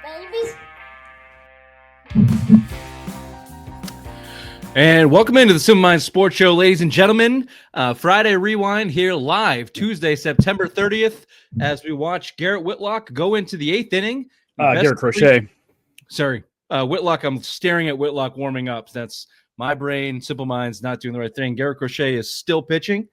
babies. And welcome into the Simple Minds Sports Show, ladies and gentlemen. Friday Rewind here live, Tuesday, September 30th, as we watch Garrett Whitlock go into the eighth inning. Garrett Crochet. Whitlock. I'm staring at Whitlock warming up. That's my brain, Simple Minds, not doing the right thing. Garrett Crochet is still pitching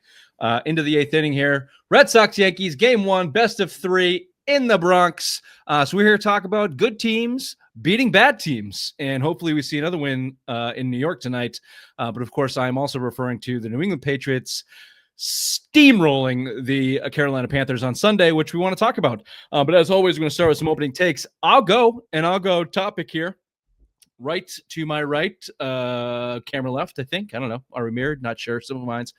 into the eighth inning here. Red Sox, Yankees, game one, best of three in the Bronx. So we're here to talk about good teams beating bad teams, and hopefully we see another win in New York tonight. But of course, I'm also referring to the New England Patriots steamrolling the Carolina Panthers on Sunday, which we want to talk about. But as always, we're going to start with some opening takes. I'll go topic here. Right to my right, camera left, I think. I don't know. Are we mirrored? Not sure. Simple Minds.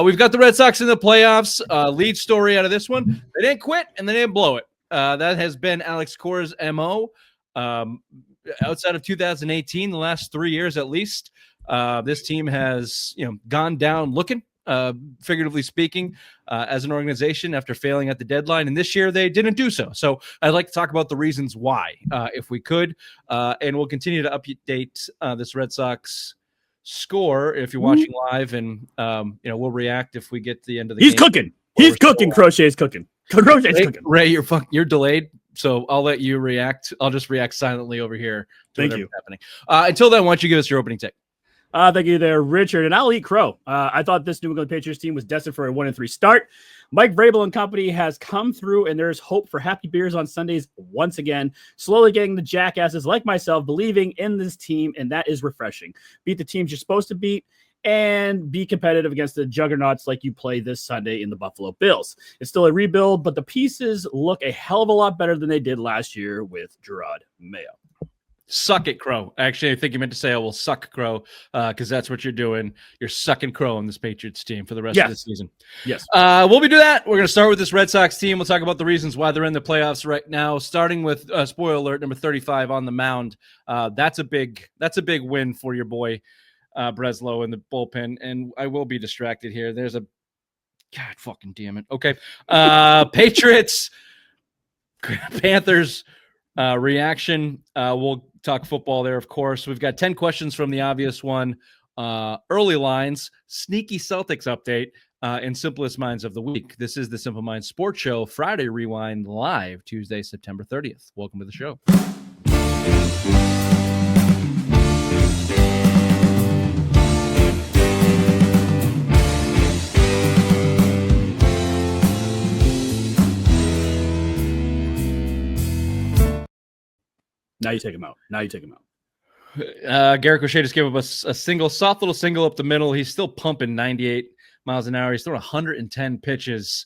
We've got the Red Sox in the playoffs. Lead story out of this one. They didn't quit and they didn't blow it. That has been Alex Cora's MO. Outside of 2018, the last 3 years at least, this team has gone down looking, figuratively speaking, as an organization after failing at the deadline. And this year they didn't do so. So I'd like to talk about the reasons why, if we could, and we'll continue to update this Red Sox score if you're watching live, and we'll react if we get to the end of the game. He's cooking. Crochet's cooking. Crochet's cooking. Ray, you're delayed. So I'll let you react. I'll just react silently over here to whatever's happening. Until then, why don't you give us your opening take? Thank you there, Richard. And I'll eat crow. I thought this New England Patriots team was destined for a 1-3 start. Mike Vrabel and company has come through, and there's hope for happy beers on Sundays once again. Slowly getting the jackasses like myself believing in this team, and that is refreshing. Beat the teams you're supposed to beat, and be competitive against the juggernauts like you play this Sunday in the Buffalo Bills. It's still a rebuild, but the pieces look a hell of a lot better than they did last year with Gerard Mayo. Suck it, Crow. Actually, I think you meant to say, I will suck Crow, because that's what you're doing. You're sucking Crow on this Patriots team for the rest of the season. Yes. We'll be doing that. We're going to start with this Red Sox team. We'll talk about the reasons why they're in the playoffs right now, starting with, spoiler alert, number 35 on the mound. That's a big win for your boy, Breslow in the bullpen. And I will be distracted here. There's a God fucking damn it. Okay. Patriots, Panthers, reaction. We'll talk football there, of course. We've got 10 questions from the obvious one. Early lines, sneaky Celtics update, and simplest minds of the week. This is the Simple Minds Sports Show, Friday Rewind, live Tuesday, September 30th. Welcome to the show. Now you take him out. Garrett Crochet just gave us a soft little single up the middle. He's still pumping 98 miles an hour. He's throwing 110 pitches.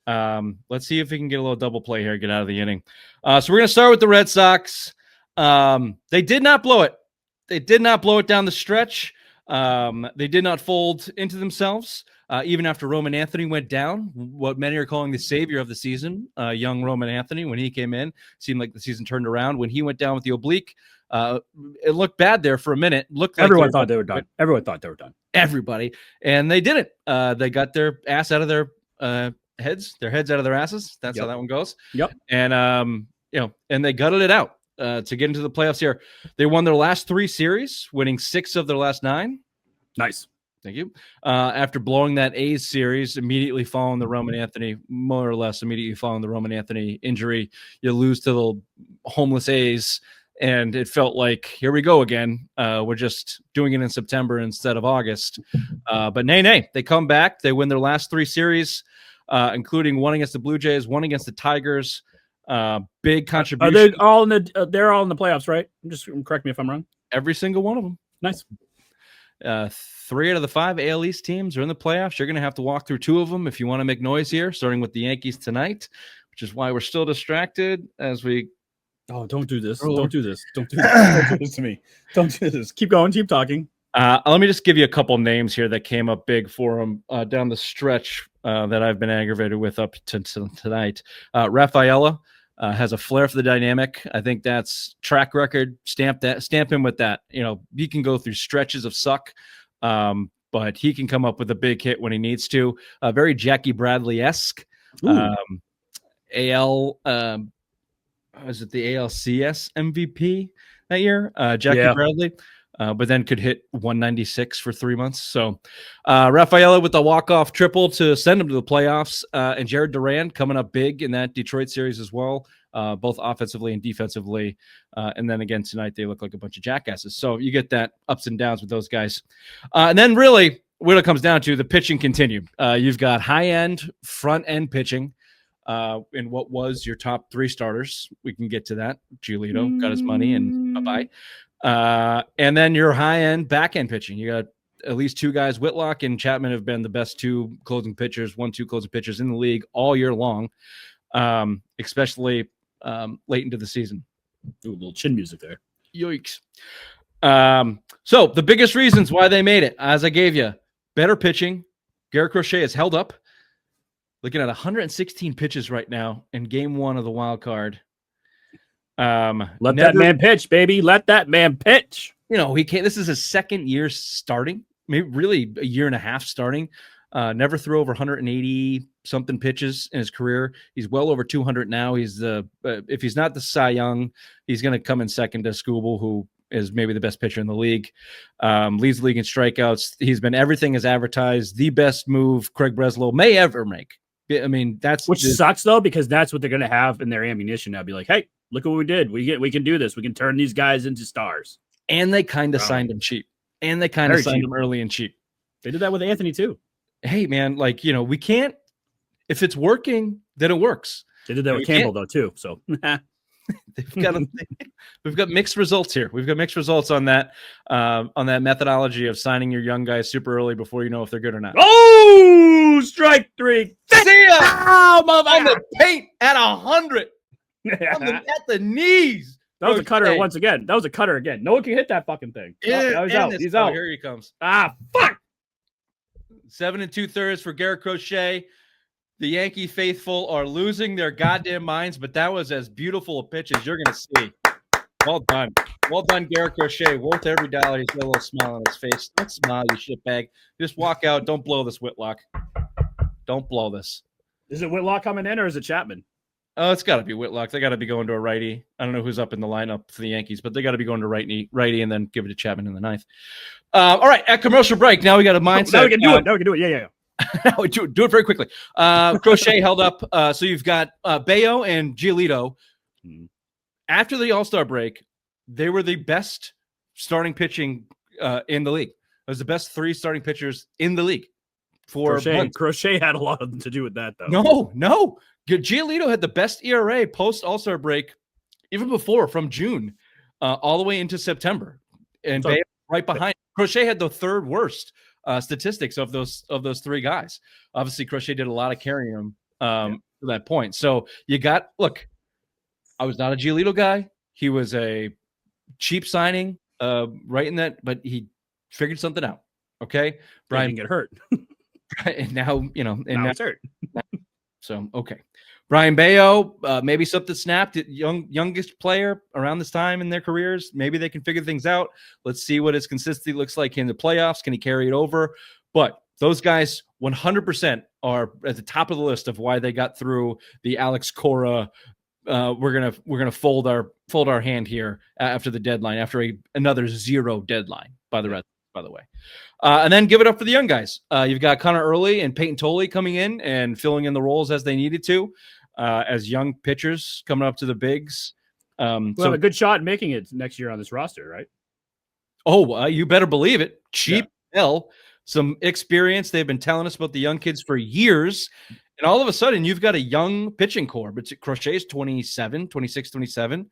Let's see if we can get a little double play here, get out of the inning. So we're going to start with the Red Sox. They did not blow it. They did not blow it down the stretch. They did not fold into themselves. Even after Roman Anthony went down, what many are calling the savior of the season, young Roman Anthony, when he came in, seemed like the season turned around. When he went down with the oblique, it looked bad there for a minute. Everyone thought they were done. Everybody. And they didn't. They got their ass out of their heads out of their asses. That's how that one goes. Yep. And, and they gutted it out to get into the playoffs here. They won their last 3 series, winning 6 of their last 9. Nice. Thank you. After blowing that A's series, immediately following the Roman Anthony, more or less immediately following the Roman Anthony injury, you lose to the homeless A's, and it felt like, here we go again. We're just doing it in September instead of August. But nay, they come back. They win their last 3 series, including one against the Blue Jays, one against the Tigers. Big contribution. They're all in the playoffs, right? Just correct me if I'm wrong. Every single one of them. Nice. 3 out of the 5 AL East teams are in the playoffs. You're going to have to walk through 2 of them if you want to make noise here, starting with the Yankees tonight, which is why we're still distracted as we. Oh, don't do this. Don't do this. Don't do this to me. Don't do this. Keep going. Keep talking. Let me just give you a couple names here that came up big for them down the stretch that I've been aggravated with up to tonight. Rafaela has a flair for the dynamic. I think that's track record. Stamp him with that. He can go through stretches of suck, but he can come up with a big hit when he needs to. Very Jackie Bradley-esque. AL was it the ALCS MVP that year? Jackie Bradley. But then could hit 196 for 3 months. So Rafaela with the walk-off triple to send him to the playoffs. And Jared Duran coming up big in that Detroit series as well, both offensively and defensively. And then again tonight, they look like a bunch of jackasses. So you get that ups and downs with those guys. And then really what it comes down to, the pitching continued. You've got high-end, front-end pitching in what was your top 3 starters. We can get to that. Giolito got his money and bye-bye. And then your high-end back-end pitching. You got at least 2 guys. Whitlock and Chapman have been the best 2 closing pitchers, 1-2 closing pitchers in the league all year long, especially late into the season. Ooh, a little chin music there. Yikes. So the biggest reasons why they made it, as I gave you, better pitching. Garrett Crochet is held up. Looking at 116 pitches right now in game 1 of the wild card. Let that man pitch, baby. Let that man pitch. You know, he can't. This is his 2nd year starting, maybe really a year and a half starting. Never threw over 180 something pitches in his career. He's well over 200 now. He's the if he's not the Cy Young, he's going to come in second to Skubal, who is maybe the best pitcher in the league. Leads the league in strikeouts. He's been everything as advertised. The best move Craig Breslow may ever make. I mean, that's which sucks though, because that's what they're going to have in their ammunition now. Be like, hey, look what we did. We can do this. We can turn these guys into stars. And they kind of signed him cheap. And they kind of signed him early and cheap. They did that with Anthony too. Hey man, like, you know, we can't, if it's working, then it works. They did that with Campbell though too. So we've got mixed results here. We've got mixed results on that methodology of signing your young guys super early before you know if they're good or not. Oh, strike 3. See ya! On the paint at 100. At the knees. That was a cutter once again. That was a cutter again. No one can hit that fucking thing. Yeah, he's out. He's out. Here he comes. Ah, fuck. 7 2/3 for Garrett Crochet. The Yankee faithful are losing their goddamn minds, but that was as beautiful a pitch as you're going to see. Well done. Well done, Garrett Crochet. Worth every dollar. He's got a little smile on his face. Don't smile, you shitbag. Just walk out. Don't blow this, Whitlock. Don't blow this. Is it Whitlock coming in or is it Chapman? Oh, it's got to be Whitlock. They got to be going to a righty. I don't know who's up in the lineup for the Yankees, but they got to be going to righty and then give it to Chapman in the 9th. All right, at commercial break. Now we got a mindset. Now we can do it. Now we can do it. Yeah. Now we do it very quickly. Crochet held up. So you've got Bayo and Giolito. After the All-Star break, they were the best starting pitching in the league. It was the best 3 starting pitchers in the league. Crochet had a lot to do with that, though. No. Giolito had the best ERA post All-Star break, even before, from June all the way into September, and Bayo right behind. Crochet had the 3rd worst statistics of those 3 guys. Obviously, Crochet did a lot of carrying them to that point. So you got I was not a Giolito guy. He was a cheap signing, right in that, but he figured something out. Okay, Brian didn't get hurt. And now now he's hurt. So, okay. Brian Bayo, maybe something snapped. Youngest player around this time in their careers. Maybe they can figure things out. Let's see what his consistency looks like in the playoffs. Can he carry it over? But those guys 100% are at the top of the list of why they got through the Alex Cora. We're gonna fold our hand here after the deadline, after another 0 deadline by the way. And then give it up for the young guys. You've got Connor Early and Peyton Tolle coming in and filling in the roles as they needed to, as young pitchers coming up to the bigs. We'll have a good shot at making it next year on this roster, right? Oh, you better believe it. Cheap hell, some experience. They've been telling us about the young kids for years. And all of a sudden, you've got a young pitching core. But Crochet is 26, 27.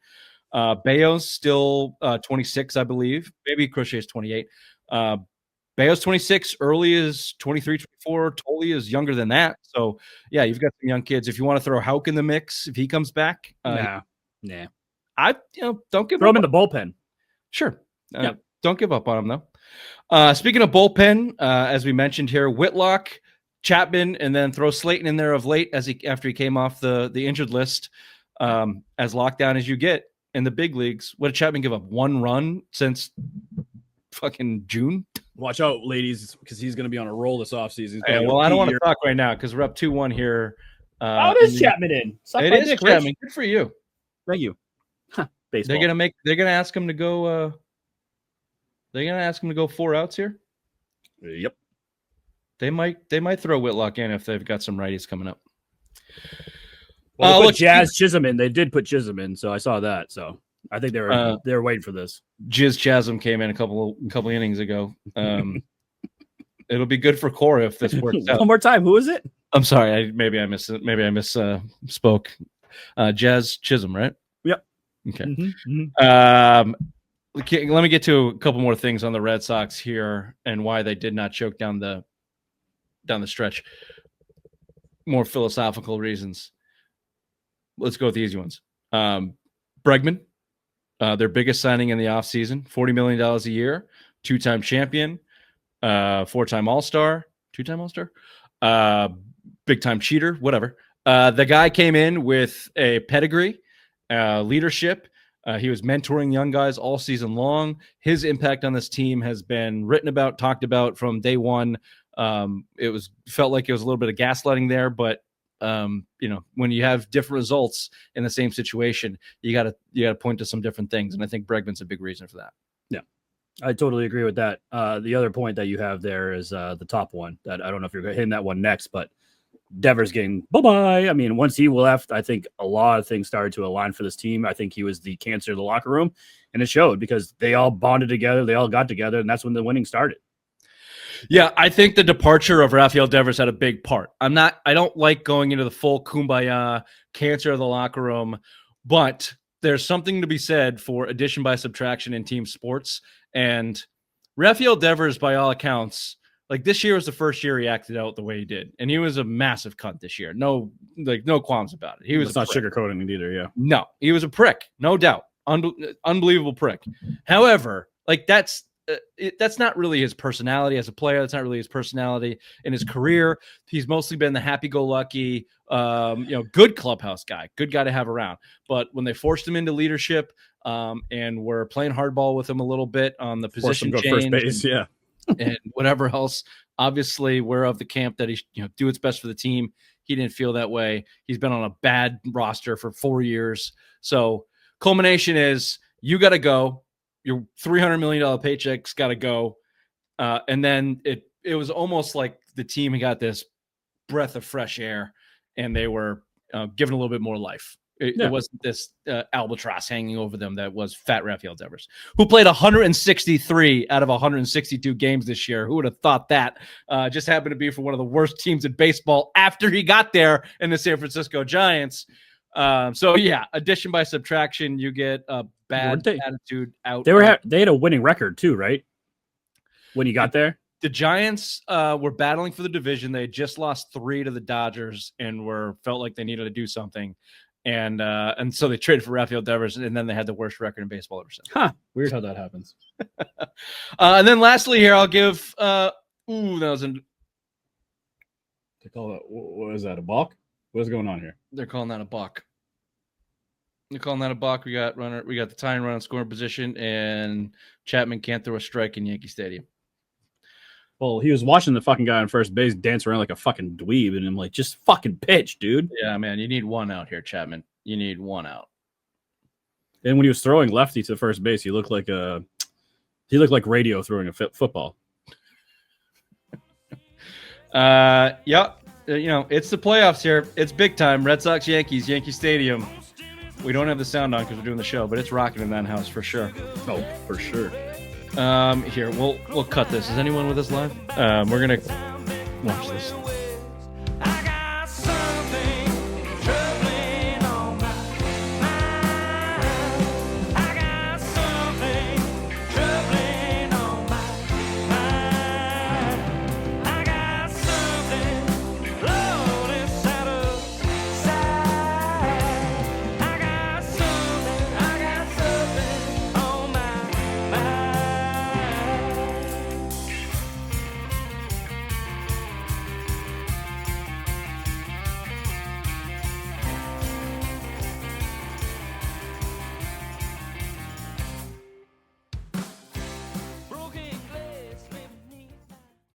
Bayo's still 26, I believe. Maybe Crochet is 28. Bayo's 26. Early is 23, 24. Tolle is younger than that. So, yeah, you've got some young kids. If you want to throw Houck in the mix, if he comes back. Nah. Don't give throw him in the bullpen. Sure. Don't give up on him, though. Speaking of bullpen, as we mentioned here, Whitlock, Chapman, and then throw Slaten in there of late after he came off the injured list, as lockdown as you get in the big leagues. What did Chapman give up? 1 run since fucking June? Watch out, ladies, because he's going to be on a roll this offseason. I don't want to talk right now because we're up 2-1 here. How is Chapman in? It is Chapman. Good for you. Thank you. Baseball. They're gonna ask him to go. They're gonna ask him to go 4 outs here. Yep. They might throw Whitlock in if they've got some righties coming up. Well, look, Jazz Chisholm in. They did put Chisholm in, so I saw that. So I think they were waiting for this. Jizz Chasm came in a couple innings ago. It'll be good for Cora if this works out. One more time. Who is it? I'm sorry. Maybe I misspoke. Jazz Chisholm, right? Yep. Okay. Mm-hmm. Let me get to a couple more things on the Red Sox here and why they did not choke down the stretch. More philosophical reasons. Let's go with the easy ones. Bregman, their biggest signing in the offseason, $40 million a year, 2-time champion, 4-time All-Star, 2-time All-Star, big-time cheater, whatever. The guy came in with a pedigree, leadership. He was mentoring young guys all season long. His impact on this team has been written about, talked about from day one. It felt like it was a little bit of gaslighting there, but when you have different results in the same situation, you got to point to some different things. And I think Bregman's a big reason for that. Yeah, I totally agree with that. The other point that you have there is the top one that I don't know if you're hitting that one next, but Devers getting bye-bye. I mean, once he left, I think a lot of things started to align for this team. I think he was the cancer of the locker room, and it showed because they all bonded together. They all got together, and that's when the winning started. Yeah, I think the departure of Rafael Devers had a big part. I don't like going into the full kumbaya cancer of the locker room, but there's something to be said for addition by subtraction in team sports. And Rafael Devers, by all accounts, like this year was the first year he acted out the way he did. And he was a massive cunt this year. No qualms about it. He was not sugarcoating it either. Yeah. No, he was a prick. No doubt. Unbelievable prick. However, like that's not really his personality as a player. That's not really his personality in his career. He's mostly been the happy-go-lucky, good clubhouse guy, good guy to have around. But when they forced him into leadership and were playing hardball with him a little bit on the position change, first base, yeah, and whatever else, obviously we're of the camp that he do what's best for the team. He didn't feel that way. He's been on a bad roster for 4 years. So culmination is you got to go. Your $300 million paycheck's got to go. And then it was almost like the team got this breath of fresh air and they were given a little bit more life. It wasn't this albatross hanging over them that was fat Rafael Devers, who played 163 out of 162 games this year. Who would have thought that? Just happened to be for one of the worst teams in baseball after he got there in the San Francisco Giants. So yeah, addition by subtraction, you get a bad attitude out. They had a winning record too, right? When you got there, the Giants were battling for the division. They had just lost 3 to the Dodgers and felt like they needed to do something, and so they traded for Rafael Devers, and then they had the worst record in baseball ever since. Huh? Weird how that happens. And then lastly, here I'll give. That was an. They call it. What is that? A balk? What's going on here? They're calling that a balk. We got the tying run on scoring position, and Chapman can't throw a strike in Yankee Stadium. Well, he was watching the fucking guy on first base dance around like a fucking dweeb, and I'm like, just fucking pitch, dude. Yeah, man, you need 1 out here, Chapman. You need 1 out. And when he was throwing lefty to first base, he looked like radio throwing a football. Yeah. It's the playoffs here. It's big time. Red Sox, Yankees, Yankee Stadium. We don't have the sound on because we're doing the show, but it's rocking in that house for sure. Oh, for sure. Here, we'll cut this. Is anyone with us live? We're gonna watch this.